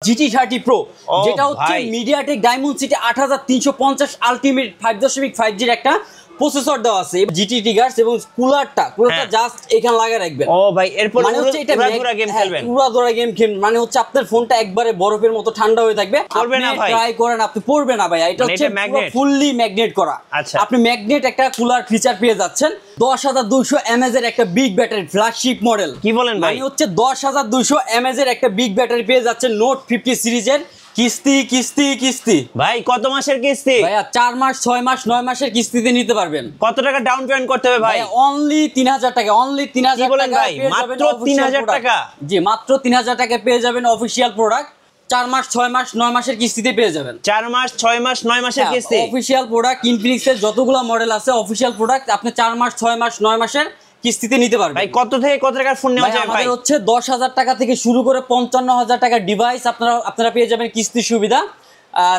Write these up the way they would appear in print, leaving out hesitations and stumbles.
GT30 Pro, যেটা হচ্ছে MediaTek Dimensity 8350 ultimate 5.5G এর একটা প্রসেসর দেওয়া আছে। GT ট্রিগার্স এবং কুলারটা জাস্ট এখানে লাগিয়ে রাখবেন। ও ভাই, এরপর মানে হচ্ছে এটা উড়াধুরা গেম খেলবেন। উড়াধুরা গেম খেলবেন মানে হচ্ছে আপনার ফোনটা একবারে বরফের মতো ঠান্ডা হয়ে থাকবে। পড়বে না ভাই, ট্রাই করেন, আপনি পড়বে না ভাই। এটা হচ্ছে ফুললি ম্যাগনেট করা। আপনি ম্যাগনেট একটা কুলার ফিচার পেয়ে যাচ্ছেন। 10200 mAh এর একটা বিগ ব্যাটারি, ফ্ল্যাগশিপ মডেল। কি বলেন ভাই? মানে হচ্ছে 10200 mAh এর একটা বিগ ব্যাটারি পেয়ে যাচ্ছেন নোট 50 সিরিজের। কিস্তি ভাই, কত মাসের কিস্তি? ভাইয়া 4 মাস 6 মাস 9 মাসের কিস্তিতে নিতে পারবেন। কত টাকা ডাউন পেমেন্ট করতে হবে ভাই? অনলি 3000 টাকা। অনলি 3000 টাকা ভাই, মাত্র 3000 টাকা? জি, মাত্র 3000 টাকা পেয়ে যাবেন অফিশিয়াল প্রোডাক্ট। 4 মাস 6 মাস 9 মাসের কিস্তিতে পেয়ে যাবেন। 4 মাস 6 মাস 9 মাসের কিস্তি অফিশিয়াল প্রোডাক্ট। ইনফিনিক্স এর যতগুলো মডেল আছে অফিশিয়াল প্রোডাক্ট আপনি 4 মাস 6 মাস 9 মাসের কিস্তিতে নিতে পারবেন। ভাই, কত থেকে কত টাকার ফোন নেওয়া যায় ভাই? আমাদের হচ্ছে 10000 টাকা থেকে শুরু করে 55000 টাকার ডিভাইস আপনারা পেয়ে যাবেন কিস্তির সুবিধা।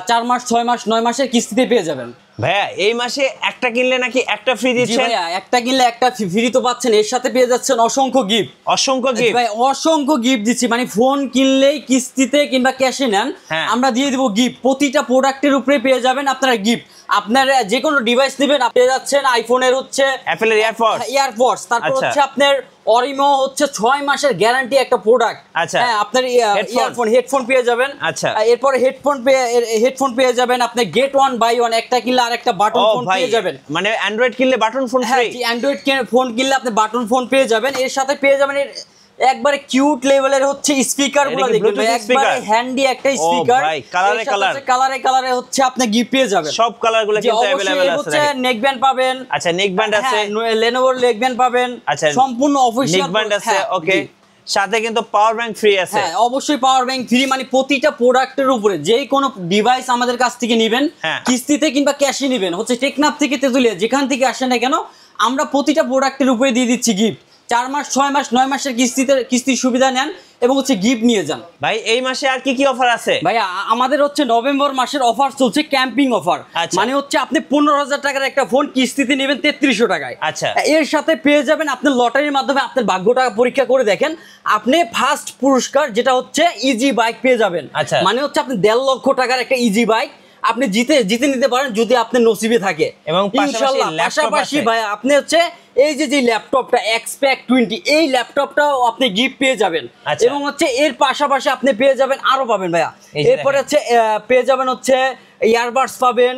4 মাস 6 মাস 9 মাসের কিস্তিতে পেয়ে যাবেন। ভাইয়া, এই মাসে একটা কিনলে নাকি একটা ফ্রি দিচ্ছেন? ভাইয়া, একটা কিনলে একটা ফ্রি তো পাচ্ছেন, এর সাথে পেয়ে যাচ্ছেন অসংখ্য গিফট। অসংখ্য গিফট ভাই, অসংখ্য গিফট দিচ্ছি। মানে ফোন কিনলেই কিস্তিতে কিংবা ক্যাশে নেন, আমরা দিয়ে দিব গিফট। প্রতিটা প্রোডাক্টের উপরে পেয়ে যাবেন আপনারা গিফট। আপনারা যে কোনো ডিভাইস নেবেন পেয়ে যাচ্ছেন আইফোনের হচ্ছে অ্যাপলের এয়ারপডস, তারপর হচ্ছে আপনার অরিমো হচ্ছে 6 মাসের গ্যারান্টি একটা প্রোডাক্ট। হ্যাঁ, আপনার হেডফোন পেয়ে যাবেন। আচ্ছা, এরপরে হেডফোন পেয়ে যাবেন। আপনি গেট ওয়ান বাই ওয়ান, একটা কিনলে আরেকটা বাটন ফোন পেয়ে যাবেন। মানে অ্যান্ড্রয়েড কিনলে বাটন ফোন ফ্রি? হ্যাঁ, অ্যান্ড্রয়েড ফোন কিনলে আপনি বাটন ফোন পেয়ে যাবেন। এর সাথে পেয়ে যাবেন একবারে কিউট লেভেলের হচ্ছে স্পিকার গুলো দেখবেন ভাই, একবারে হ্যান্ডি একটা স্পিকার। ভাই, কালারে হচ্ছে আপনি গিফট পেয়ে যাবেন। সব কালার গুলো কিন্তু अवेलेबल আছে। হচ্ছে নেক ব্যান্ড পাবেন। আচ্ছা, নেক ব্যান্ড আছে, Lenovo নেক ব্যান্ড পাবেন। আচ্ছা, সম্পূর্ণ অফিশিয়াল নেক ব্যান্ড আছে। ওকে, সাথে কিন্তু পাওয়ার ব্যাংক ফ্রি আছে। হ্যাঁ, অবশ্যই পাওয়ার ব্যাংক ফ্রি। মানে প্রতিটা প্রোডাক্টের উপরে যেই কোনো ডিভাইস আমাদের কাছ থেকে নেবেন, কিস্তিতে কিংবা ক্যাশে নেবেন, হচ্ছে টেকনাফ থেকে তেতুলিয়া যেখান থেকে আসেন না কেন, আমরা প্রতিটা প্রোডাক্টের উপরে দিয়ে দিচ্ছি গিফট। 4 মাস 6 মাস 9 মাসের কিস্তির সুবিধা নেন এবং হচ্ছে গিফট নিয়ে যান। ভাই, এই মাসে আর কি অফার আছে? ভাই, আমাদের হচ্ছে নভেম্বর মাসের অফার চলছে, ক্যাম্পিং অফার। মানে হচ্ছে আপনি 15000 টাকার একটা ফোন কিস্তিতে নেবেন 3300 টাকায়। আচ্ছা, এর সাথে পেয়ে যাবেন আপনি লটারির মাধ্যমে আপনার ভাগ্যটা পরীক্ষা করে দেখেন, আপনি ফার্স্ট পুরস্কার যেটা হচ্ছে ইজি বাইক পেয়ে যাবেন। মানে হচ্ছে আপনি 1.5 লক্ষ টাকার একটা ইজি বাইক আপনি জিতে নিতে পারেন যদি আপনার নসিবে থাকে। এবং পাশাপাশি ভাই, আপনি হচ্ছে এই যে ল্যাপটপটা এক্সপ্যাক্ট 20, এই ল্যাপটপটাও আপনি গিফট পেয়ে যাবেন। এবং হচ্ছে এর পাশাপাশি আপনি পেয়ে যাবেন আরো পাবেন ভাইয়া। এরপরে হচ্ছে পেয়ে যাবেন হচ্ছে ইয়ারবাডস পাবেন,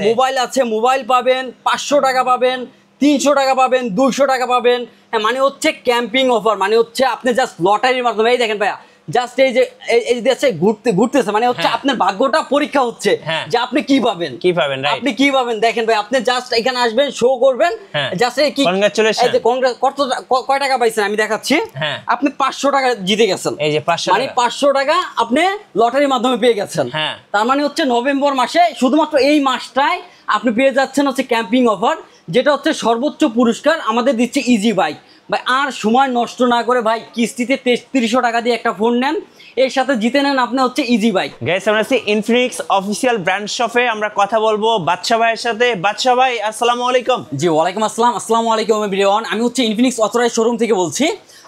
মোবাইল পাবেন, 500 টাকা পাবেন, 300 টাকা পাবেন, 200 টাকা পাবেন। মানে হচ্ছে ক্যাম্পিং অফার। মানে হচ্ছে আপনি জাস্ট লটারির মাধ্যমে, এই দেখেন ভাইয়া, জাস্ট এই যে ঘুরতেছে, মানে হচ্ছে আপনার ভাগ্যটা পরীক্ষা হচ্ছে যে আপনি কি পাবেন। আপনি কি পাবেন দেখেন ভাই, আপনি জাস্ট এখানে আসবেন, শো করবেন, জাস্ট কি কংগ্রাচুলেশন, এই যে কয় টাকা পাইছেন আমি দেখাচ্ছি। আপনি 500 টাকা জিতে গেছেন। এই যে 500, মানে 500 টাকা আপনি লটারির মাধ্যমে পেয়ে গেছেন। তার মানে হচ্ছে নভেম্বর মাসে শুধুমাত্র এই মাসটায় আপনি পেয়ে যাচ্ছেন হচ্ছে ক্যাম্পিং অফার, যেটা হচ্ছে সর্বোচ্চ পুরস্কার আমাদের দিচ্ছে ইজি বাইক। ভাই, আর সময় নষ্ট না করে ভাই কিস্তিতে 3300 টাকা দিয়ে একটা ফোন নেন, এর সাথে জিতে নেন আপনি হচ্ছে ইজি বাইক। গাইস, আমরা আছি ইনফিনিক্স অফিশিয়াল ব্র্যান্ড শপে। আমরা কথা বলবো বাদশা ভাইয়ের সাথে। বাদশা ভাই, আসসালামু আলাইকুম। জি, ওয়ালাইকুম আসসালাম। আসসালামু আলাইকুম এভরিওয়ান। আমি হচ্ছে ইনফিনিক্স অথরাইজড শোরুম থেকে বলছি।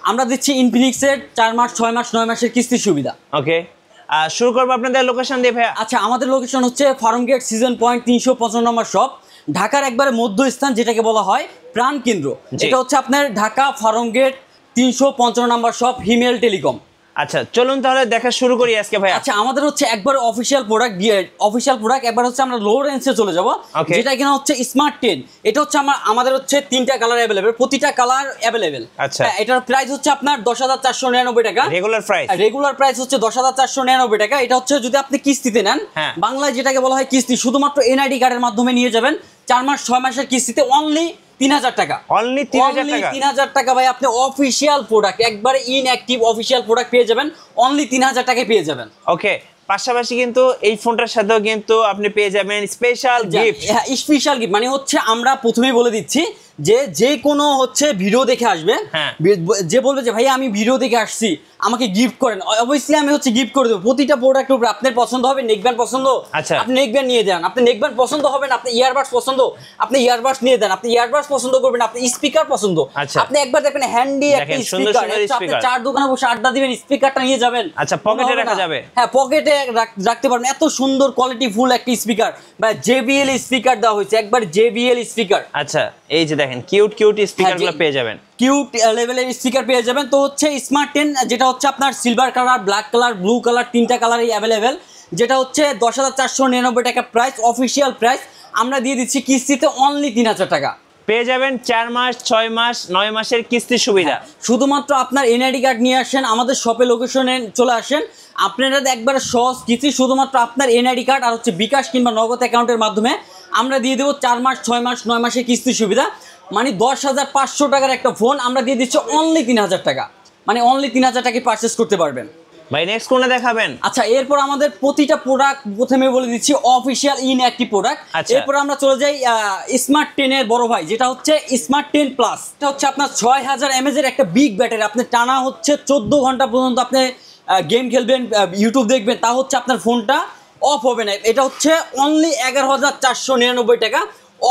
আমরা দিচ্ছি ইনফিনিক্সের 4 মাস 6 মাস 9 মাসের কিস্তির সুবিধা। ওকে, শুরু করবো আপনাদের লোকেশন দিয়ে ভাইয়া। আচ্ছা, আমাদের লোকেশন হচ্ছে ফার্মগেট সিজন পয়েন্ট 355 নম্বর শপ, ঢাকার একবারে মধ্যস্থান যেটাকে বলা হয় প্রাণ কেন্দ্র। এটা হচ্ছে আপনার ঢাকা ফার্মগেট 355 নম্বর শপ, হিমেল টেলিকম। আচ্ছা, চলুন তাহলে দেখা শুরু করি আজকে ভাই। আচ্ছা, আমাদের হচ্ছে একবার অফিশিয়াল প্রোডাক্ট একবার হচ্ছে আমরা লো রেঞ্জে চলে যাব, যেটা কিনা হচ্ছে স্মার্ট 10। এটা হচ্ছে আমাদের হচ্ছে 3টা কালার अवेलेबल, প্রতিটা কালার अवेलेबल। আচ্ছা, এটার প্রাইস হচ্ছে আপনার 10499 টাকা। রেগুলার প্রাইস হচ্ছে 10499 টাকা। এটা হচ্ছে যদি আপনি কিস্তিতে নেন, বাংলায় যেটাকে বলা হয় কিস্তি, শুধুমাত্র এনআইডি কার্ডের মাধ্যমে নিয়ে যাবেন। 4 মাস 6 মাসের কিস্তিতে অনলি 3000 টাকা। অনলি 3000 টাকা ভাই, আপনি অফিশিয়াল প্রোডাক্ট, একবারে ইনঅ্যাক্টিভ অফিশিয়াল প্রোডাক্ট পেয়ে যাবেন অনলি 3000 টাকায় পেয়ে যাবেন। ওকে, পাশাপাশি কিন্তু এই ফোনটার সাথেও কিন্তু আপনি পেয়ে যাবেন স্পেশাল গিফট। হ্যাঁ, স্পেশাল গিফট মানে হচ্ছে আমরা প্রথমেই বলে দিচ্ছি যে কোনো হচ্ছে ভিডিও দেখে আসবে, যে বলবে যে ভাই আমি ভিডিও দেখে আসছি, আমাকে গিফট করেন, অবভিয়াসলি আমি হচ্ছে গিফট করে দেবো। প্রতিটা প্রোডাক্টের উপরে আপনার পছন্দ হবে, নেকব্যান্ড পছন্দ, আচ্ছা। আপনি নেকব্যান্ড নিয়ে দেন। আপনি নেকব্যান্ড পছন্দ হবে না, আপনি ইয়ারবাডস পছন্দ, আপনি ইয়ারবাডস নিয়ে দেন। আপনি ইয়ারবাডস পছন্দ করবেন, আপনি স্পিকার পছন্দ, আচ্ছা। আপনি একবার দেখবেন হ্যান্ডি একটা স্পিকার, আপনি চার দোকানে বসে আড্ডা দিবেন, স্পিকারটা নিয়ে যাবেন। আচ্ছা, পকেটে রাখা যাবে। হ্যাঁ, পকেটে রাখতে পারবেন। এত সুন্দর কোয়ালিটি ফুল একটা স্পিকার বা JBL স্পিকার দেওয়া হয়েছে, একবার JBL স্পিকার। আচ্ছা, এই যে দেখেন কিউট কিউট স্পিকারগুলো পেয়ে যাবেন, কিউট লেভেলের স্পিকার পেয়ে যাবেন। তো হচ্ছে স্মার্ট 10 যেটা হচ্ছে আপনার silver colour, black colour, blue colour, তিনটা কালারই অ্যাভেলেবেল, যেটা হচ্ছে 10,499 টাকা প্রাইস, অফিসিয়াল প্রাইস। আমরা দিয়ে দিচ্ছি কিস্তিতে অনলি 3,000 টাকা। পেয়ে যাবেন 4 মাস, 6 মাস, 9 মাসের কিস্তির সুবিধা। শুধুমাত্র আপনার NID কার্ড নিয়ে আসেন, আমাদের শপে লোকেশনে চলে আসেন, আপনারা একবারে সহজ কিস্তি, শুধুমাত্র আপনার NID কার্ড আর হচ্ছে বিকাশ কিংবা নগদ অ্যাকাউন্টের মাধ্যমে আমরা দিয়ে দেবো 4 মাস, 6 মাস, 9 মাসের কিস্তির সুবিধা। মানে 10,500 টাকার একটা ফোন আমরা দিয়ে দিচ্ছি অনলি 3,000 টাকা, মানে অনলি 3,000 টাকায় পারচেস করতে পারবেন। ভাই নেক্সট কোনটা দেখাবেন? আচ্ছা, এরপর আমাদের প্রতিটা প্রোডাক্ট প্রথমে বলে দিচ্ছি অফিসিয়াল ইনঅ্যাক্টিভ প্রোডাক্ট। আচ্ছা। এরপর আমরা চলে যাই স্মার্ট 10 এর বড় ভাই, যেটা হচ্ছে স্মার্ট 10 প্লাস। এটা হচ্ছে আপনার 6000 mAh এর একটা বিগ ব্যাটারি, আপনি টানা হচ্ছে 14 ঘন্টা পর্যন্ত আপনি গেম খেলবেন, ইউটিউব দেখবেন, তা হচ্ছে আপনার ফোনটা অফ হবে না। এটা হচ্ছে অনলি 11,499 টাকা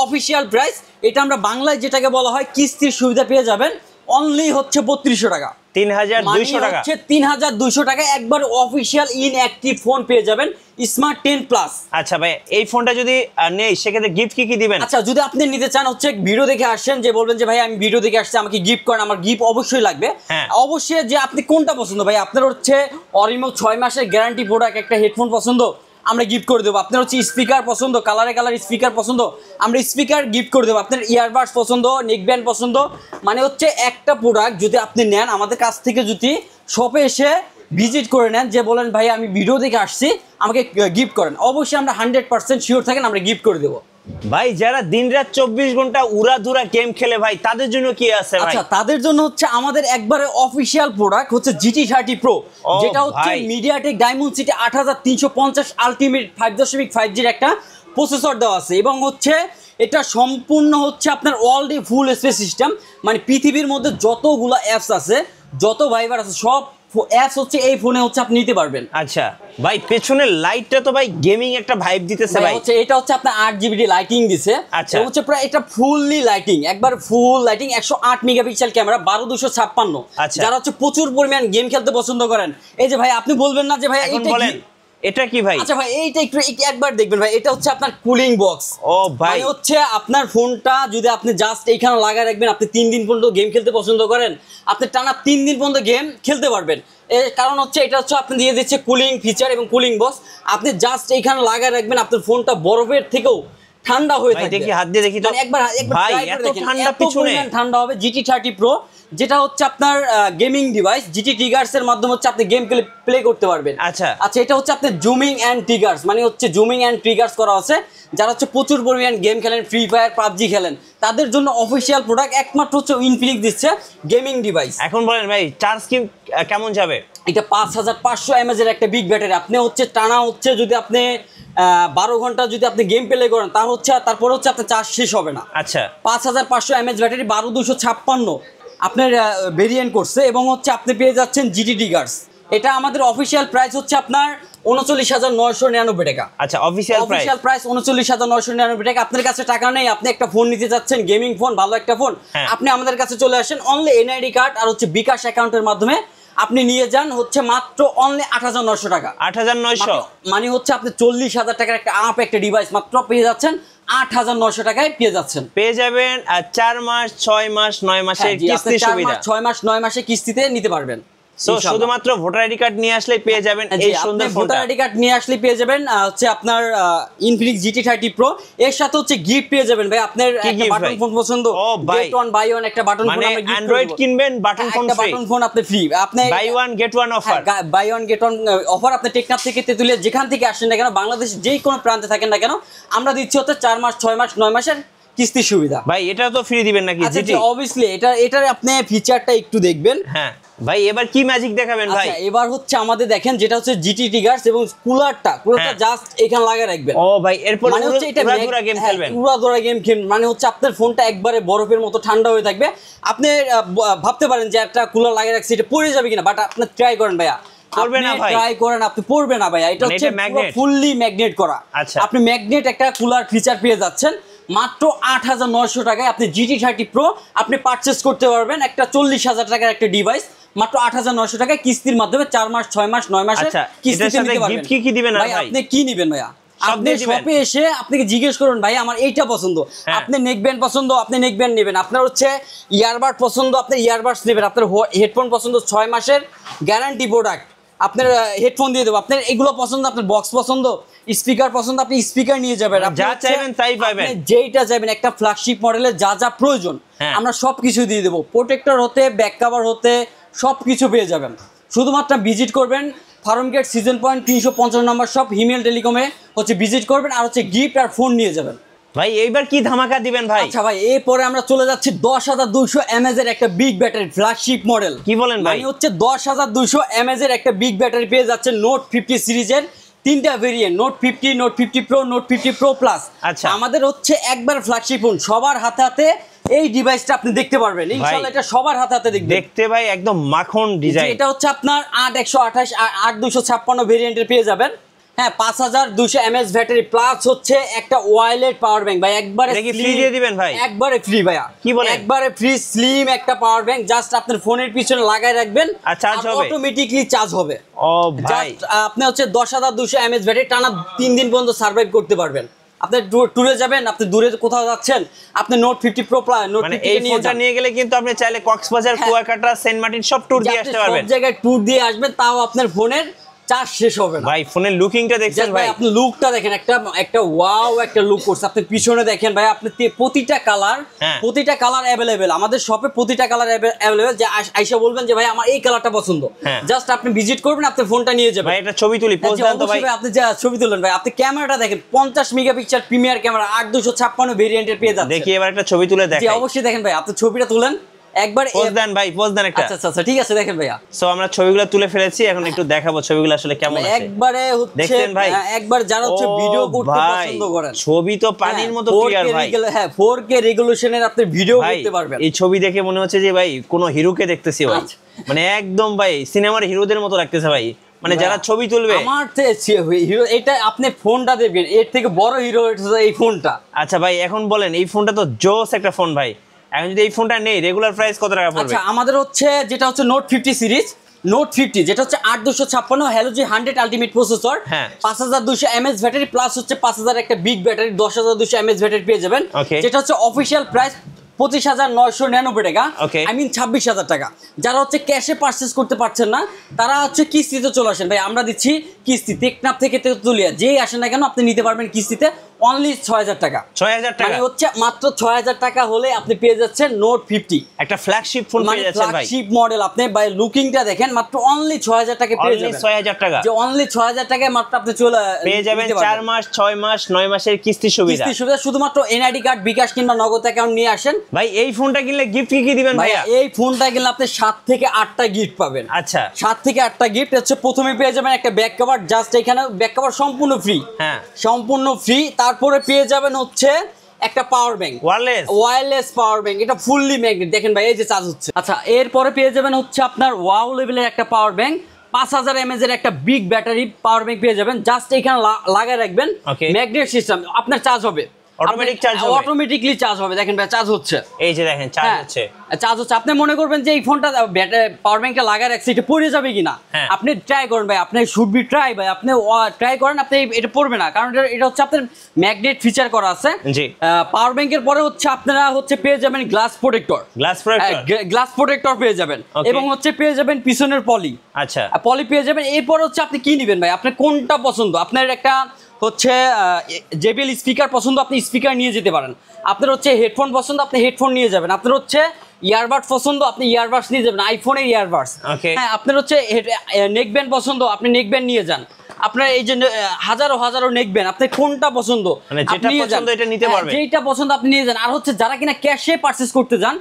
অফিসিয়াল প্রাইস। এটা আমরা বাংলায় যেটাকে বলা হয় কিস্তির সুবিধা পেয়ে যাবেন অনলি হচ্ছে 3200 টাকা, 3,200 টাকা, হচ্ছে 3,200 টাকা একবার অফিসিয়াল ইনঅ্যাক্টিভ ফোন পেয়ে যাবেন স্মার্ট 10 প্লাস। আচ্ছা ভাই, এই ফোনটা যদি নেই সেক্ষেত্রে গিফট কি দিবেন? আচ্ছা, যদি আপনি নিতে চান হচ্ছে ভিডিও দেখে আসেন, যে বলবেন যে ভাই আমি ভিডিও দেখে আসছি আমাকে গিফট করেন, আমার গিফট অবশ্যই লাগবে। হ্যাঁ। অবশ্যই যে আপনি কোনটা পছন্দ ভাই, আপনার হচ্ছে অরিমো 6 মাসের গ্যারান্টি প্রোডাক্ট একটা হেডফোন পছন্দ, আমরা গিফট করে দেবো। আপনার হচ্ছে স্পিকার পছন্দ, কালারে কালার স্পিকার পছন্দ, আমরা স্পিকার গিফট করে দেবো। আপনার ইয়ারবাডস পছন্দ, নেকব্যান্ড পছন্দ, মানে হচ্ছে একটা প্রোডাক্ট যদি আপনি নেন আমাদের কাছ থেকে, যদি শপে এসে ভিজিট করে নেন, যে বলেন ভাই আমি ভিডিও দেখে আসছি আমাকে গিফট করেন, অবশ্যই আমরা 100% শিওর থাকেন আমরা গিফট করে দেবো। ভাই যারা দিনরাত 24 ঘন্টা উড়াধুরা গেম খেলে ভাই, তাদের জন্য কি আছে ভাই? আচ্ছা, তাদের জন্য হচ্ছে আমাদের একবারে অফিসিয়াল প্রোডাক্ট হচ্ছে GT30 Pro, যেটা হচ্ছে মিডিয়াটেক ডায়মন্ডসিটি 8350 আলটিমেট 5.5G এর একটা প্রসেসর দেওয়া আছে, এবং হচ্ছে এটা সম্পূর্ণ হচ্ছে আপনার অলরেডি ফুল স্পেস সিস্টেম, মানে পৃথিবীর মধ্যে যতগুলো অ্যাপস আছে, যত ভাইবার আছে, সব অ্যাপস হচ্ছে এই ফোনে হচ্ছে আপনি নিতে পারবেন। আচ্ছা ভাই, পেছনের লাইটটা তো ভাই গেমিং একটা ভাইব দিতেছে ভাই। হচ্ছে এটা হচ্ছে আপনার 8GB লাইটিং দিছে। আচ্ছা, হচ্ছে প্রায় এটা ফুললি লাইটিং, একবার ফুল লাইটিং, 108 মেগাপিক্সেল ক্যামেরা, 12256। আচ্ছা, যারা হচ্ছে প্রচুর পরিমাণ গেম খেলতে পছন্দ করেন, এই যে ভাই আপনি বলবেন না যে ভাই এখন এইটা বলেন এটা কি ভাই? আচ্ছা ভাই, এইটা একটু একবার দেখবেন ভাই, এটা হচ্ছে আপনার কুলিং বক্স। ও ভাই, মানে হচ্ছে আপনার ফোনটা যদি আপনি জাস্ট এইখানে লাগায় রাখবেন, আপনি 3 দিন পর্যন্ত গেম খেলতে পছন্দ করেন, আপনি টানা 3 দিন পর্যন্ত গেম খেলতে পারবেন। এর কারণ হচ্ছে এটা হচ্ছে আপনি দিয়ে দিচ্ছে কুলিং ফিচার এবং কুলিং বক্স, আপনি জাস্ট এইখানে লাগায় রাখবেন, আপনার ফোনটা বরফের থেকেও ঠান্ডা হয়ে থাকবে। দেখি হাত দিয়ে দেখি তো, একবার ভাই এত ঠান্ডা পিছনে, ঠান্ডা হবে। GT30 Pro যেটা হচ্ছে আপনার গেমিং ডিভাইস, GT ট্রিগার্স এর মাধ্যমে হচ্ছে আপনি গেম প্লে করতে পারবেন। আচ্ছা আচ্ছা, এটা হচ্ছে আপনার জুমিং এন্ড ট্রিগার্স, মানে হচ্ছে জুমিং এন্ড ট্রিগার্স করা আছে, যারা হচ্ছে প্রচুর পরিমাণ গেম খেলেন, ফ্রি ফায়ার, পাবজি খেলেন, তাদের জন্য অফিসিয়াল প্রোডাক্ট একমাত্র হচ্ছে ইনফিনিক্স দিচ্ছে গেমিং ডিভাইস। এখন বলেন ভাই, চার্জ কি কেমন যাবে? এটা 5500 mAh এর একটা বিগ ব্যাটারি, আপনি হচ্ছে টানা হচ্ছে যদি আপনি 12 ঘন্টা যদি আপনি গেম প্লে করেন, তা হচ্ছে তারপরে হচ্ছে আপনার চার্জ শেষ হবে না। আচ্ছা, 5500 mAh ব্যাটারি, 12256 আপনার ভেরিয়েন্ট করছে, এবং হচ্ছে আপনি পেয়ে যাচ্ছেন GT ট্রিগার্স। এটা আমাদের অফিসিয়াল প্রাইস হচ্ছে আপনার 39,999 টাকা। আচ্ছা, অফিসিয়াল প্রাইস 39,999 টাকা। আপনার কাছে টাকা নেই, আপনি একটা ফোন নিতে যাচ্ছেন, গেমিং ফোন, ভালো একটা ফোন, আপনি আমাদের কাছে চলে আসেন, অনলি NID কার্ড আর হচ্ছে বিকাশ অ্যাকাউন্টের মাধ্যমে আপনি নিয়ে যান, হচ্ছে মাত্র অনলি 8,900 টাকা। 8,900 মানে হচ্ছে আপনি 40,000 টাকার একটা একটা ডিভাইস মাত্র পেয়ে যাচ্ছেন 8,900 টাকায় পেয়ে যাচ্ছেন। পেয়ে যাবেন 4 মাস, 6 মাস, 9 মাসের কিস্তি সুবিধা, 6 মাস 9 মাসে কিস্তিতে নিতে পারবেন। সো শুধুমাত্র ভোটার আইডি কার্ড নিয়ে আসলে পেয়ে যাবেন এই সুন্দর ফোনটা। ভোটার আইডি কার্ড নিয়ে আসলে পেয়ে যাবেন হচ্ছে আপনার ইনফিনিক্স GT30 Pro, এর সাথে হচ্ছে গিফট পেয়ে যাবেন ভাই। আপনার একটা বাটন ফোন পছন্দ, গেট ওয়ান বাই ওয়ান একটা বাটন ফোন আমরা গিফট করব। অ্যান্ড্রয়েড কিনবেন, button phone free, button phone আপনি ফ্রি, আপনি buy one get one offer, buy one get one offer. আপনি টেকনাফ থেকে তেতুলিয়া যেখান থেকে আসেন না কেন, বাংলাদেশের যেই কোনো প্রান্তে থাকেন না কেন, আমরা দিচ্ছি হচ্ছে 4 মাস, 6 মাস, 9 মাসের কিস্তির সুবিধা। ভাই এটা তো ফ্রি দিবেন নাকি? অবভিয়াসলি এটার আপনি ফিচারটা একটু দেখবেন। হ্যাঁ ভাই এবার কি ম্যাজিক দেখাবেন ভাই? আচ্ছা এবার হচ্ছে আমাদের দেখেন যেটা হচ্ছে জিটি টিগার্স এবং কুলারটা জাস্ট এখানে লাগিয়ে রাখবেন। ও ভাই এরপর মানে হচ্ছে এটা উড়াধুরা গেম খেলবেন। উড়াধুরা গেম খেলবেন মানে হচ্ছে আপনার ফোনটা একবারে বরফের মতো ঠান্ডা হয়ে থাকবে। আপনি ভাবতে পারেন যে একটা কুলার লাগিয়ে রাখছি এটা পড়ে যাবে কিনা, বাট আপনি ট্রাই করেন ভাইয়া, পড়বে না ভাই, ট্রাই করেন, আপনি পড়বে না ভাইয়া। এটা হচ্ছে ফুললি ম্যাগনেট করা। আচ্ছা আপনি ম্যাগনেট একটা কুলার ফিচার পেয়ে যাচ্ছেন মাত্র ৮৯০০ টাকায়। আপনি GT30 Pro আপনি পারচেজ করতে পারবেন, একটা ৪০,০০০ টাকার একটা ডিভাইস মাত্র ৮৯০০ টাকায় কিস্তির মাধ্যমে ৪ মাস ৬ মাস ৯ মাসের কিস্তিতে নিতে পারবেন। গিফট কি দিবেন ভাই? আপনি কি নেবেন ভাইয়া? আপনি শপে এসে আপনাকে জিজ্ঞেস করুন ভাই আমার এইটা পছন্দ, আপনি নেক ব্যান্ড পছন্দ আপনি নেক ব্যান্ড নেবেন, আপনার হচ্ছে ইয়ারবাড পছন্দ আপনি ইয়ারবাডস নেবেন, আপনার হেডফোন পছন্দ ৬ মাসের গ্যারান্টি প্রোডাক্ট আপনার হেডফোন দিয়ে দেবো, আপনার এগুলো পছন্দ, আপনার বক্স পছন্দ, স্পিকার পছন্দ আপনি স্পিকার নিয়ে যাবেন, যা চাইবেন তাই পাবেন, যেইটা চাইবেন একটা ফ্ল্যাগশিপ মডেলের যা যা প্রয়োজন আমরা সবকিছু দিয়ে দেবো, প্রোটেক্টর হতে ব্যাক কভার হতে সবকিছু পেয়ে যাবেন। শুধুমাত্র ভিজিট করবেন ফার্মগেট সিজন পয়েন্ট ৩৫০ নম্বর শপ হিমেল টেলিকমে হচ্ছে ভিজিট করবেন, আর হচ্ছে গিফট আর ফোন নিয়ে যাবেন। ভাই এইবার কি ধামাকা দিবেন ভাই? আচ্ছা ভাই এরপরে আমরা চলে যাচ্ছি ১০,২০০ mAh এর একটা বিগ ব্যাটারি ফ্ল্যাগশিপ মডেল। কি বলেন ভাই? মানে হচ্ছে ১০,২০০ mAh এর একটা বিগ ব্যাটারি পেয়ে যাচ্ছে নোট 50 সিরিজের তিনটা variant, note 50, note 50 pro, note 50 pro plus. আচ্ছা আমাদের হচ্ছে একবার ফ্ল্যাগশিপ ফোন, সবার হাতে হাতে এই ডিভাইসটা আপনি দেখতে পারবেন ইনশাআল্লাহ, এটা সবার হাতে হাতে দেখবেন। দেখতে ভাই একদম মাখন ডিজাইন। এটা হচ্ছে আপনার ৮১২৮ ৮২৫৬ ভেরিয়েন্টের পেয়ে যাবেন। হ্যাঁ ৫,২০০ mAh ব্যাটারি প্লাস হচ্ছে একটা ওয়্যারলেস পাওয়ার ব্যাংক ভাই, একবারে ফ্রি দিয়ে দিবেন ভাই? একবারে ফ্রি ভাইয়া। কি বলেন? একবারে ফ্রি স্লিম একটা পাওয়ার ব্যাংক, জাস্ট আপনার ফোনের পিছনে লাগাই রাখবেন আর চার্জ হবে, অটোমেটিক্যালি চার্জ হবে। ও ভাই আপনি হচ্ছে ১০,২০০ mAh ব্যাটারি টানা ৩ দিন পর্যন্ত সার্ভাইভ করতে পারবেন। আপনি ট্যুরে যাবেন, আপনি দূরে কোথাও যাচ্ছেন, আপনি নোট 50 প্রো নোট 50 নিয়ে গেলে কিন্তু আপনি চাইলে কক্সবাজার, কুয়াকাটা, সেন্ট মার্টিন সব ট্যুর দিয়ে আসতে পারবেন। সব জায়গায় ট্যুর দিয়ে আসবেন, তাও আপনার ফোনের চার্জ শেষ হবে না। ভাই ফোনের লুকিংটা দেখছেন ভাই? আপনি লুকটা দেখেন, একটা ওয়াও একটা লুক করছে। আপনি পিছনে দেখেন ভাই, আপনি প্রতিটা কালার অ্যাভেলেবেল আমাদের শপে, প্রতিটা কালার অ্যাভেলেবেল। যে আইসা বলবেন যে ভাই আমার এই কালারটা পছন্দ, জাস্ট আপনি ভিজিট করবেন, আপনি ফোনটা নিয়ে যাবেন। ভাই এটা ছবি তুলি, পোজ দেন তো ভাই। আপনি যা ছবি তুলেন ভাই, আপনি ক্যামেরাটা দেখেন 50 মেগাপিক্সেল প্রিমিয়ার ক্যামেরা ৮২৫৬ ভেরিয়েন্টের পেয়ে যাচ্ছে। দেখি এবার একটা ছবি তুলে দেখাই। অবশ্যই দেখেন ভাই, আপনি ছবিটা তুলেন একবার, পোজ দেন ভাই, পোজ দেন একটা। আচ্ছা আচ্ছা ঠিক আছে দেখেন ভাইয়া। সো আমরা ছবিগুলো তুলে ফেলেছি, এখন একটু দেখাবো ছবিগুলো আসলে কেমন আছে। একবারে হচ্ছে দেখেন ভাই, একবার যারা হচ্ছে ভিডিও করতে পছন্দ করেন, ছবি তো পানির মতো ক্লিয়ার ভাই। হ্যাঁ 4K রেজোলিউশনের আপনি ভিডিও করতে পারবেন। এই ছবি দেখে মনে হচ্ছে যে ভাই কোনো হিরোকে দেখতেছি ভাই, মানে একদম ভাই সিনেমার হিরোদের মতো লাগতেছে ভাই। মানে যারা ছবি তুলবে, আমার হিরো এটা আপনি ফোনটা দেখবেন, এর থেকে বড় হিরো এই ফোনটা। আচ্ছা ভাই এখন বলেন, এই ফোনটা তো জোস একটা ফোন ভাই, এখন যদি এই ফোনটা নেই রেগুলার প্রাইস কত টাকা পড়বে? আচ্ছা আমাদের হচ্ছে যেটা হচ্ছে নোট 50 সিরিজ, নোট 50 যেটা হচ্ছে ৮২৫৬ হ্যালোজি 100 ultimate processor, ৫,২০০ mAh battery plus হচ্ছে ৫,০০০ একটা বিগ ব্যাটারি, ১০,২০০ mAh ব্যাটারি পেয়ে যাবেন। যেটা হচ্ছে অফিসিয়াল প্রাইস ২৫,৯৯৯ টাকা, আই মিন ২৬,০০০ টাকা। যারা হচ্ছে ক্যাশে পারচেজ করতে পারছেন না তারা হচ্ছে কিস্তিতে চলে আসেন ভাই, আমরা দিচ্ছি কিস্তি টেকনাফ থেকে তেতুলিয়া, যেই আসেন না কেন আপনি নিতে পারবেন কিস্তিতে অনলি ৬,০০০ টাকা। ৬,০০০ টাকা মানে হচ্ছে মাত্র ৬,০০০ টাকা হলে আপনি পেয়ে যাচ্ছেন নোট 50, একটা ফ্ল্যাগশিপ ফোন পেয়ে যাচ্ছেন ভাই। ফ্ল্যাগশিপ মডেল আপনি ভাই লুকিংটা দেখেন, মাত্র অনলি ৬,০০০ টাকা পেয়ে যাবেন। ৬,০০০ টাকা, যে অনলি ৬,০০০ টাকায় মাত্র আপনি পেয়ে যাবেন ৪ মাস ৬ মাস ৯ মাসের কিস্তি সুবিধা। শুধুমাত্র এনআইডি কার্ড, বিকাশ কিংবা নগদ অ্যাকাউন্ট নিয়ে আসেন। ভাই এই ফোনটা কিনলে গিফট কি দিবেন ভাইয়া? এই ফোনটা কিনলে আপনি ৭ থেকে ৮টা গিফট পাবেন। আচ্ছা ৭ থেকে 8টা গিফট হচ্ছে, প্রথমে পেয়ে যাবেন একটা ব্যাক কভার, জাস্ট এখানে ব্যাক কভার সম্পূর্ণ ফ্রি, সম্পূর্ণ ফ্রি। তারপরে পেয়ে যাবেন হচ্ছে একটা power bank, wireless power bank, এটা ফুললি ম্যাগনেট, দেখেন ভাই এই যে চার্জ হচ্ছে। আচ্ছা এরপরে পেয়ে যাবেন হচ্ছে আপনার ওয়াও লেভেলের একটা পাওয়ার ব্যাংক, ৫,০০০ mAh এর একটা বিগ ব্যাটারি পাওয়ার ব্যাংক পেয়ে যাবেন, জাস্ট এখানে লাগায় রাখবেন, ম্যাগনেট সিস্টেম, আপনার চার্জ হবে অটোমেটিকলি চার্জ হবে। দেখেন ভাই চার্জ হচ্ছে, এই যে দেখেন চার্জ হচ্ছে, চার্জ হচ্ছে। আপনি মনে করবেন যে এই ফোনটা পাওয়ার ব্যাংকটা লাগায় রাখছে এটা পড়ে যাবে কিনা, আপনি ট্রাই করেন ভাই, আপনি শুড বি ট্রাই ভাই, আপনি ট্রাই করেন, আপনি এটা পড়বে না, কারণ এটা হচ্ছে আপনার ম্যাগনেট ফিচার করা আছে। পাওয়ার ব্যাংকের পরে হচ্ছে আপনারা হচ্ছে পেয়ে যাবেন গ্লাস প্রোটেক্টর পেয়ে যাবেন, এবং হচ্ছে পেয়ে যাবেন পিছনের পলি, আচ্ছা পলি পেয়ে যাবেন। এরপর হচ্ছে আপনি কি নেবেন ভাই, আপনার কোনটা পছন্দ, আপনার একটা হচ্ছে JBL স্পিকার পছন্দ আপনি স্পিকার নিয়ে যেতে পারেন, আপনার হচ্ছে হেডফোন পছন্দ আপনি হেডফোন নিয়ে যাবেন, আপনার হচ্ছে ইয়ারবাড পছন্দ আপনি ইয়ারবাডস নিয়ে যাবেন, আইফোনের ইয়ারবাডস। হ্যাঁ আপনার হচ্ছে নেক ব্যান্ড পছন্দ আপনি নেক ব্যান্ড নিয়ে যান, আপনার এই যে হাজারো হাজারো নেকবেন, আপনি কোনটা পছন্দ মানে যেটা পছন্দ এটা নিতে পারবেন, যেটা পছন্দ আপনি নিয়ে যান। আর হচ্ছে যারা কিনা ক্যাশে পারচেজ করতে যান,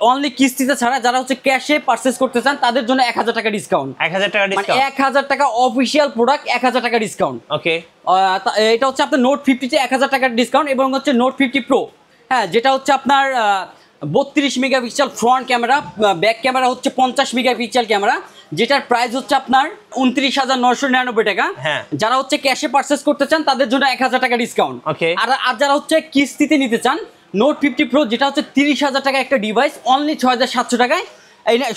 অনলি কিস্তিতে ছাড়া যারা হচ্ছে ক্যাশে পারচেজ করতে চান তাদের জন্য 1000 টাকা ডিসকাউন্ট। 1000 টাকা ডিসকাউন্ট, 1000 টাকা অফিশিয়াল প্রোডাক্ট 1000 টাকা ডিসকাউন্ট। ওকে, এটা হচ্ছে আপনার নোট 50 তে 1000 টাকার ডিসকাউন্ট এবং হচ্ছে নোট 50 প্রো, হ্যাঁ, যেটা হচ্ছে আপনার 32 megapixel front camera, back camera হচ্ছে 50 মেগাপিক্সেল ক্যামেরা, যেটার প্রাইস হচ্ছে আপনার 29,999 টাকা। যারা হচ্ছে ক্যাশে পারচেজ করতে চান তাদের জন্য 1000 টাকা ডিসকাউন্ট। আর যারা হচ্ছে কিস্তিতে নিতে চান নোট 50 প্রো, যেটা হচ্ছে 30,000 টাকা একটা ডিভাইস, অনলি 6,700 টাকায়,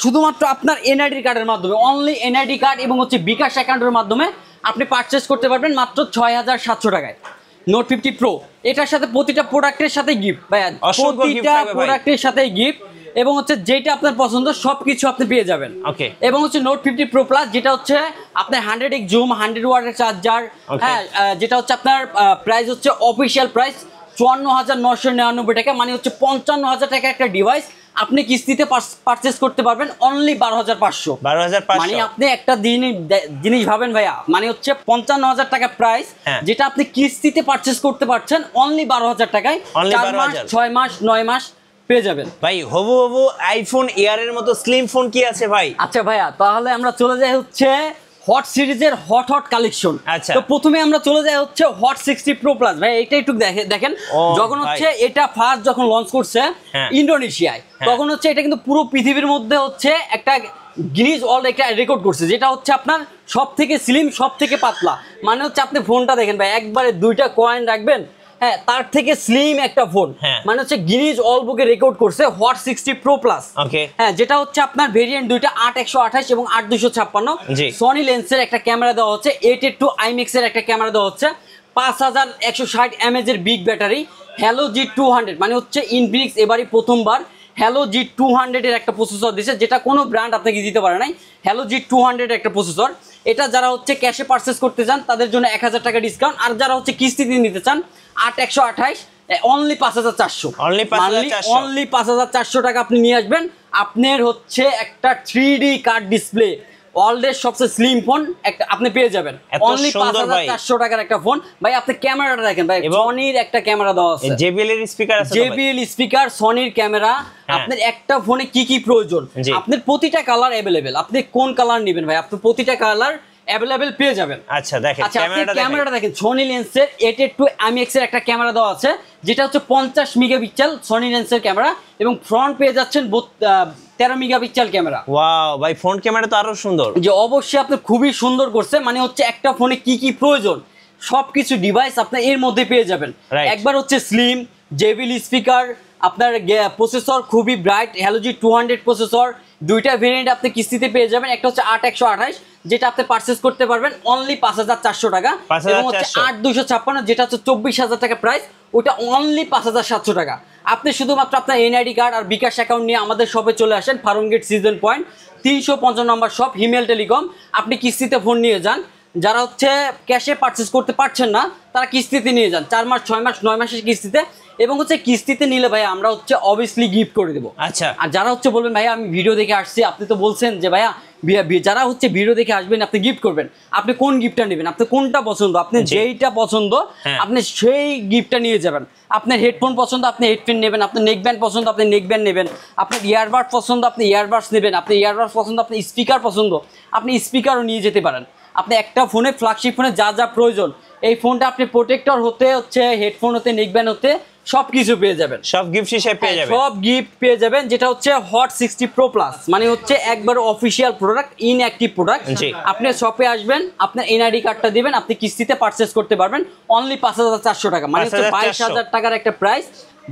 শুধুমাত্র আপনার এনআইডি কার্ডের মাধ্যমে, অনলি এনআইডি কার্ড এবং হচ্ছে বিকাশ অ্যাকাউন্টের মাধ্যমে আপনি পারচেজ করতে পারবেন মাত্র 6,700 টাকায় নোট 50 প্রো। এটার সাথে প্রতিটা প্রোডাক্টের সাথে গিফট ভাইয়া, প্রতিটা প্রোডাক্টের সাথে গিফট, এবং হচ্ছে যেটা আপনার পছন্দ সবকিছু আপনি পেয়ে যাবেন। এবং হচ্ছে নোট 50 প্রো প্লাস, যেটা হচ্ছে আপনার 100x জুম, 100 ওয়াটের চার্জার, হ্যাঁ, যেটা হচ্ছে আপনার প্রাইস হচ্ছে অফিসিয়াল প্রাইস 54,999 টাকা, মানে হচ্ছে 55,000 টাকা একটা ডিভাইস আপনি কিস্তিতে পারচেজ করতে পারবেন অনলি 12,500। মানে আপনি একটা জিনিস ভাবেন ভাইয়া, মানে হচ্ছে 55,000 টাকা প্রাইস, যেটা আপনি কিস্তিতে পারচেজ করতে পারছেন অনলি 12,000 টাকায়, 4 মাস 6 মাস 9 মাস পেয়ে যাবেন। ভাই হবু আইফোন এয়ার এর মতো স্লিম ফোন কি আছে ভাই? আচ্ছা ভাইয়া, তাহলে আমরা চলে যাই হচ্ছে হট সিরিজের হট কালেকশন। তো প্রথমে আমরা চলে যাই হচ্ছে হট 60 প্রো প্লাস। ভাই এটা একটু দেখেন, যখন হচ্ছে এটা ফার্স্ট যখন লঞ্চ করছে ইন্দোনেশিয়ায়, তখন হচ্ছে এটা কিন্তু পুরো পৃথিবীর মধ্যে হচ্ছে একটা গিনিস ওয়ার্ল্ড একটা রেকর্ড করছে, যেটা হচ্ছে আপনার সব থেকে স্লিম, সব থেকে পাতলা। মানে হচ্ছে আপনি ফোনটা দেখেন ভাই, একবারে 2টা কয়েন রাখবেন, হ্যাঁ, তার থেকে স্লিম একটা ফোন, মানে হচ্ছে গিনিস ওয়ার্ল্ড বুকে রেকর্ড করছে হট 60 প্রো প্লাস। হ্যাঁ, যেটা হচ্ছে আপনার ভেরিয়েন্ট দুইটা 8/128 এবং 8/256। সনি লেন্সের একটা ক্যামেরা দেওয়া হচ্ছে, 8/2 আইম্যাক্স এর একটা ক্যামেরা দেওয়া হচ্ছে, 5160 mAh এর বিগ ব্যাটারি, হ্যালো G200, মানে হচ্ছে ইনফিনিক্স এবারই প্রথমবার হ্যালো G200 এর একটা প্রসেসর দিয়েছে, যেটা কোনো ব্র্যান্ড আপনাকে দিতে পারে নাই। হ্যালো G200 এর একটা প্রসেসর, এটা যারা হচ্ছে ক্যাশে পারচেজ করতে চান তাদের জন্য 1000 টাকা ডিসকাউন্ট, আর যারা হচ্ছে কিস্তিতে নিতে চান 8/128 অনলি 5,400, অনলি 5,400 টাকা আপনি নিয়ে আসবেন। আপনার হচ্ছে একটা 3D কার্ড ডিসপ্লে, ওয়ার্ল্ডের সবচেয়ে স্লিম ফোন একটা আপনি পেয়ে যাবেন অনলি 5,400 টাকার একটা ফোন। ভাই আপনি ক্যামেরাটা দেখেন ভাই, সনির একটা ক্যামেরা দেওয়া আছে, JBL এর স্পিকার আছে, JBL স্পিকার, সনির ক্যামেরা। আপনার একটা ফোনে কি প্রয়োজন, আপনার প্রতিটা কালার अवेलेबल, আপনি কোন কালার নেবেন ভাই, আপনি প্রতিটা কালার अवेलेबल পেয়ে যাবেন। আচ্ছা দেখেন ক্যামেরাটা দেখেন, সনি লেন্সের 8/2 আইম্যাক্স এর একটা ক্যামেরা দেওয়া আছে, যেটা হচ্ছে 50 মেগাপিক্সেল সনি লেন্সের ক্যামেরা, এবং ফ্রন্ট পেয়ে যাচ্ছেন 13 মেগাপিক্সেল ক্যামেরা। ওয়াও ভাই, ফ্রন্ট ক্যামেরা তো আরো সুন্দর, যে অবশ্যই আপনি খুবই সুন্দর করছে, মানে হচ্ছে একটা ফোনে কি প্রয়োজন সবকিছু ডিভাইস আপনি এর মধ্যে পেয়ে যাবেন। একবার হচ্ছে স্লিম, JBL স্পিকার, আপনার প্রসেসর খুবই ব্রাইট, হ্যালো G200 প্রসেসর, দুইটা ভেরিয়েন্ট আপনি কিস্তিতে পেয়ে যাবেন। একটা হচ্ছে 8/128, যেটা আপনি পারচেজ করতে পারবেন অনলি 5,400 টাকা, এবং হচ্ছে 8/256, যেটা হচ্ছে 24,000 টাকা প্রাইস, ওটা অনলি 5,700 টাকা। আপনি শুধুমাত্র আপনার এনআইডি কার্ড আর বিকাশ অ্যাকাউন্ট নিয়ে আমাদের শপে চলে আসেন, ফার্ম গেট সিজন পয়েন্ট 350 নম্বর শপ, হিমেল টেলিকম। আপনি কিস্তিতে ফোন নিয়ে যান, যারা হচ্ছে ক্যাশে পারচেজ করতে পারছেন না তারা কিস্তিতে নিয়ে যান, 4 মাস 6 মাস 9 মাসের কিস্তিতে, এবং হচ্ছে কিস্তিতে নিলে ভাই আমরা হচ্ছে অবভিয়াসলি গিফট করে দেবো। আচ্ছা, আর যারা হচ্ছে বলবেন ভাইয়া আমি ভিডিও দেখে আসছি, আপনি তো বলছেন যে ভাইয়া যারা হচ্ছে ভিডিও দেখে আসবেন আপনি গিফট করবেন, আপনি কোন গিফটটা নেবেন, আপনি কোনটা পছন্দ, আপনি যেইটা পছন্দ আপনি সেই গিফটটা নিয়ে যাবেন। আপনার হেডফোন পছন্দ আপনি হেডফোন নেবেন, আপনার নেকব্যান্ড পছন্দ আপনি নেকব্যান্ড নেবেন, আপনার ইয়ারবাড পছন্দ আপনি ইয়ারবাডস নেবেন, আপনি ইয়ারবাড পছন্দ আপনি স্পিকার পছন্দ আপনি স্পিকারও নিয়ে যেতে পারেন। আপনি একটা ফোনে, ফ্ল্যাগশিপ ফোনে যা প্রয়োজন, এই ফোনটা আপনি প্রোটেক্টর হতে হচ্ছে হেডফোন হতে নেকব্যান্ড হতে সবকিছু পেয়ে যাবেন, সব গিফট হিসেবে পেয়ে যাবেন, সব গিফট পেয়ে যাবেন। যেটা হচ্ছে হট 60 প্রো প্লাস, মানে হচ্ছে একবার অফিসিয়াল প্রোডাক্ট, ইনঅ্যাক্টিভ প্রোডাক্ট। আপনি শপে আসবেন, আপনার এনআইডি কার্ডটা দিবেন, আপনি কিস্তিতে পারচেজ করতে পারবেন অনলি 5,400 টাকা, মানে হচ্ছে 22,000 টাকার একটা প্রাইস,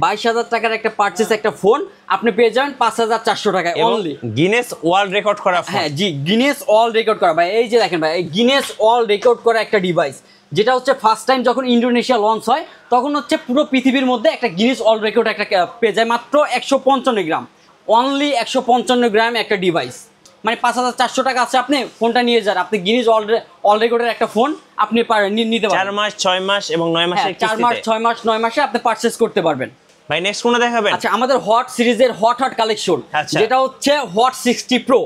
22,000 টাকার একটা পারচেজ একটা ফোন আপনি পেয়ে যাবেন 5,400 টাকায় অনলি। গিনেস ওয়ার্ল্ড রেকর্ড করা, হ্যাঁ জি, গিনেস ওয়ার্ল্ড রেকর্ড করা ভাই। এই যে দেখেন ভাই, এই গিনেস ওয়ার্ল্ড রেকর্ড করা একটা ডিভাইস, যেটা হচ্ছে ফার্স্ট টাইম যখন ইন্দোনেশিয়া লঞ্চ হয় তখন হচ্ছে পুরো পৃথিবীর মধ্যে একটা গিনেস ওয়ার্ল্ড রেকর্ড একটা পেয়ে যায় মাত্র 155 গ্রাম, অনলি 155 গ্রাম একটা ডিভাইস, মানে 5,400 টাকা আছে, আপনি ফোনটা নিয়ে যান, আপনি গিনেস ওয়ার্ল্ড রেকর্ডের একটা ফোন আপনি নিতে পারবেন 4 মাস 6 মাস এবং 9 মাসের কিস্তিতে, 4 মাস 6 মাস 9 মাসে আপনি পারচেজ করতে পারবেন। ভাই নেক্সট কোনটা দেখাবেন? আচ্ছা, আমাদের হট সিরিজের হট কালেকশন, যেটা হচ্ছে হট 60 প্রো,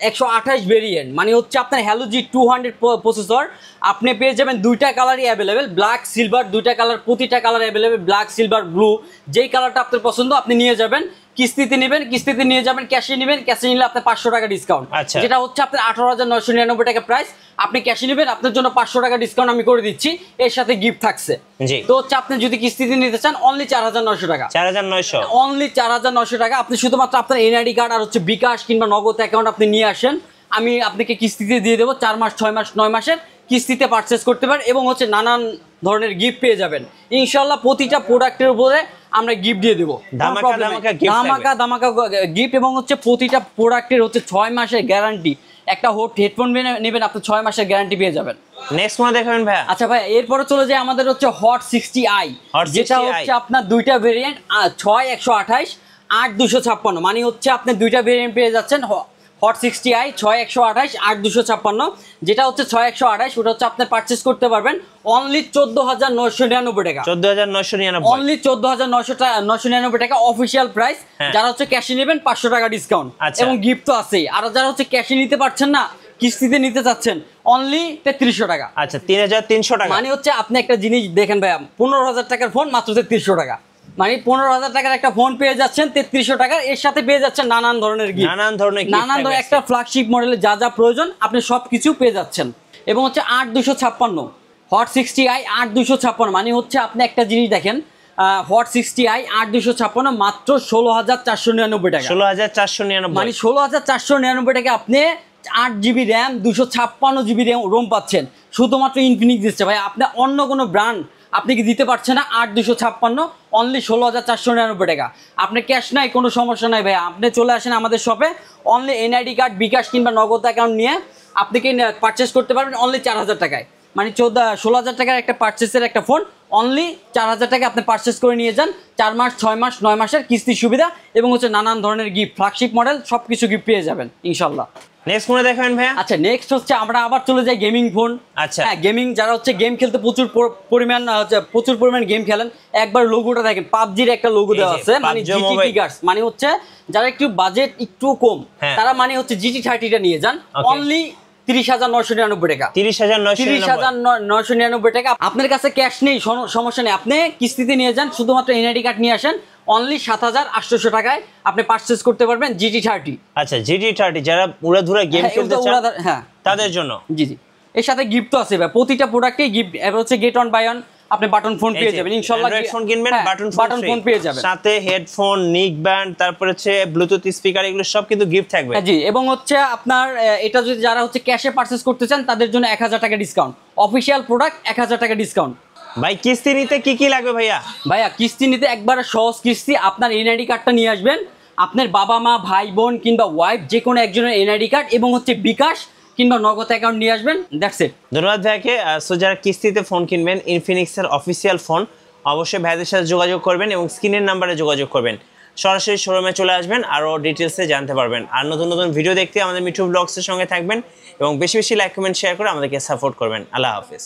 128 ভেরিয়েন্ট, মানে হচ্ছে আপনার হ্যালো G200 প্রসেসর। আপনি পেয়ে যাবেন দুইটা কালারই অ্যাভেলেবেল, ব্ল্যাক সিলভার দুইটা কালার, প্রতিটা colour available, black silver blue, যেই কালারটা আপনার পছন্দ আপনি নিয়ে যাবেন। কিস্তিতে নেবেন, কিস্তিতে নিয়ে যাবেন, ক্যাশে নেবেন, ক্যাশে নিলে আপনার 500 টাকা ডিসকাউন্ট, যেটা হচ্ছে আপনার 18,999 টাকা প্রাইস। আপনি ক্যাশে নেবেন, আপনার জন্য 500 টাকা ডিসকাউন্ট আমি করে দিচ্ছি, এর সাথে গিফট থাকছে। তো হচ্ছে আপনি যদি কিস্তিতে নিতে চান অনলি 4,900 টাকা, 4,900 অনলি 4,900 টাকা। আপনি শুধুমাত্র আপনার এনআইডি কার্ড আর হচ্ছে বিকাশ কিংবা নগদ অ্যাকাউন্ট আপনি নিয়ে আসেন, আমি আপনাকে কিস্তিতে দিয়ে দেবো। 4 মাস 6 মাস 9 মাসের কিস্তিতে পারচেস করতে পারেন এবং হচ্ছে নানান ধরনের গিফট পেয়ে যাবেন ইনশাল্লাহ। প্রতিটা প্রোডাক্টের উপরে আমরা গিফট দিয়ে দেবো, ধামাকা গিফট। এবং হচ্ছে প্রতিটা প্রোডাক্টের হচ্ছে 6 মাসের গ্যারান্টি। একটা হেডফোন নেবেন আপনি 6 মাসের গ্যারান্টি পেয়ে যাবেন। নেক্সট মনে দেখাবেন ভাই। আচ্ছা ভাই, এরপরে চলে যায় আমাদের হচ্ছে হট 60i, যেটা হচ্ছে আপনার দুইটা ভেরিয়েন্ট, 6128 8256, মানে হচ্ছে আপনি দুইটা ভেরিয়েন্ট পেয়ে যাচ্ছেন। হট 60i 6128 8256, যেটা হচ্ছে 6128, ওটা হচ্ছে আপনি পারচেস করতে পারবেন অনলি 14,999 টাকা, 14,999 অনলি 14,999 টাকা অফিসিয়াল প্রাইস। যারা হচ্ছে ক্যাশে নেবেন 500 টাকা ডিসকাউন্ট এবং গিফট তো আছেই। আর যারা হচ্ছে ক্যাশে নিতে পারছেন না, কিস্তিতে নিতে চাচ্ছেন, অনলি 3300 টাকা। আচ্ছা 3,300 টাকা, মানে হচ্ছে আপনি একটা জিনিস দেখেন ভাইয়া, 15,000 টাকার ফোন মাত্র 3300 টাকা, মানে 15,000 টাকার একটা ফোন পেয়ে যাচ্ছেন 3300 টাকার। এর সাথে পেয়ে যাচ্ছেন নানান ধরনের গিফট, নানান ধরনের একটা ফ্ল্যাগশিপ মডেলের যা যা প্রয়োজন আপনি সবকিছু পেয়ে যাচ্ছেন। এবং হচ্ছে 8256 হট 60i 8256, মানে হচ্ছে আপনি একটা জিনিস দেখেন, হট 60i 8256 মাত্র 16,499 টাকা, 16,499, মানে 16,499 টাকা আপনি 8GB র্যাম 256GB রোম পাচ্ছেন। শুধুমাত্র ইনফিনিক্স দিচ্ছে ভাই, আপনি অন্য কোনো ব্র্যান্ড আপনি কি দিতে পারছেন না। 8256 অনলি 16,499 টাকা। আপনি ক্যাশ নাই কোনো সমস্যা নাই ভাই, আপনি চলে আসেন আমাদের শপে, অনলি এনআইডি কার্ড বিকাশ কিংবা নগদ অ্যাকাউন্ট নিয়ে আপনি কি পারচেস করতে পারবেন অনলি 4,000 টাকায়। মানে 16,000 টাকার একটা পারচেসের একটা ফোন অনলি 4,000 টাকা আপনি পারচেস করে নিয়ে যান। 4 মাস 6 মাস 9 মাসের কিস্তির সুবিধা এবং হচ্ছে নানান ধরনের গিফট, ফ্ল্যাগশিপ মডেল সবকিছু গিফট পেয়ে যাবেন ইনশাল্লাহ। নেক্সট মনে দেখাবেন ভাই। আচ্ছা নেক্সট হচ্ছে আমরা আবার চলে যাই গেমিং ফোন। আচ্ছা হ্যাঁ, গেমিং যারা হচ্ছে গেম খেলতে প্রচুর পরিমাণ গেম খেলেন, একবার লোগোটা দেখেন, পাবজির একটা লোগো দেওয়া আছে, মানে জিটি টিগার্স, মানে হচ্ছে যারা একটু বাজেট একটু কম তারা মানে হচ্ছে GT30টা নিয়ে যান অনলি 30,999 টাকা, 30,999 টাকা। আপনার কাছে ক্যাশ নেই সমস্যা নেই, আপনি কিস্তিতে নিয়ে যান, শুধুমাত্র এনআইডি কার্ড নিয়ে আসেন, অনলি 7,800 টাকায় আপনি পারচেস করতে পারবেন GT30। আচ্ছা GT30 যারা উড়াধুরা গেম খেলতে চান তাদের জন্য, জি এর সাথে গিফট তো আছে ভাই, প্রতিটা প্রোডাক্টে গিফট। এবার হচ্ছে গেট অন বাই অন, আপনি বাটন ফোন পেয়ে যাবেন ইনশাআল্লাহ। অ্যান্ড্রয়েড ফোন কিনবেন বাটন ফোন পেয়ে যাবেন, সাথে হেডফোন, নিক ব্যান্ড, তারপর হচ্ছে ব্লুটুথ স্পিকার, এগুলো সব কিন্তু গিফট থাকবে। জি, এবং হচ্ছে আপনার এটা যদি যারা হচ্ছে ক্যাশে পারচেস করতে চান তাদের জন্য 1,000 টাকা ডিসকাউন্ট, অফিশিয়াল প্রোডাক্ট 1,000 টাকা ডিসকাউন্ট। ভাই কিস্তি নিতে কি লাগবে ভাইয়া? কিস্তি নিতে একবারে সহজ কিস্তি। আপনার এনআইডি কার্ডটা নিয়ে আসবেন, আপনার বাবা মা ভাই বোন কিংবা ওয়াইফ যে কোনো একজনের এনআইডি কার্ড এবং হচ্ছে বিকাশ কিংবা নগদ অ্যাকাউন্ট নিয়ে আসবেন, দ্যাটস ইট। ধন্যবাদ ভাইকে। সো যারা কিস্তিতে ফোন কিনবেন, ইনফিনিক্সের অফিসিয়াল ফোন, অবশ্যই ভাইদের সাথে যোগাযোগ করবেন এবং স্ক্রিনের নাম্বারে যোগাযোগ করবেন, সরাসরি শোরুমে চলে আসবেন, আরও ডিটেলসে জানতে পারবেন। আর নতুন নতুন ভিডিও দেখতে আমাদের মিঠু ব্লগসের সঙ্গে থাকবেন এবং বেশি বেশি লাইক কমেন্ট শেয়ার করে আমাদেরকে সাপোর্ট করবেন। আল্লাহ হাফিজ।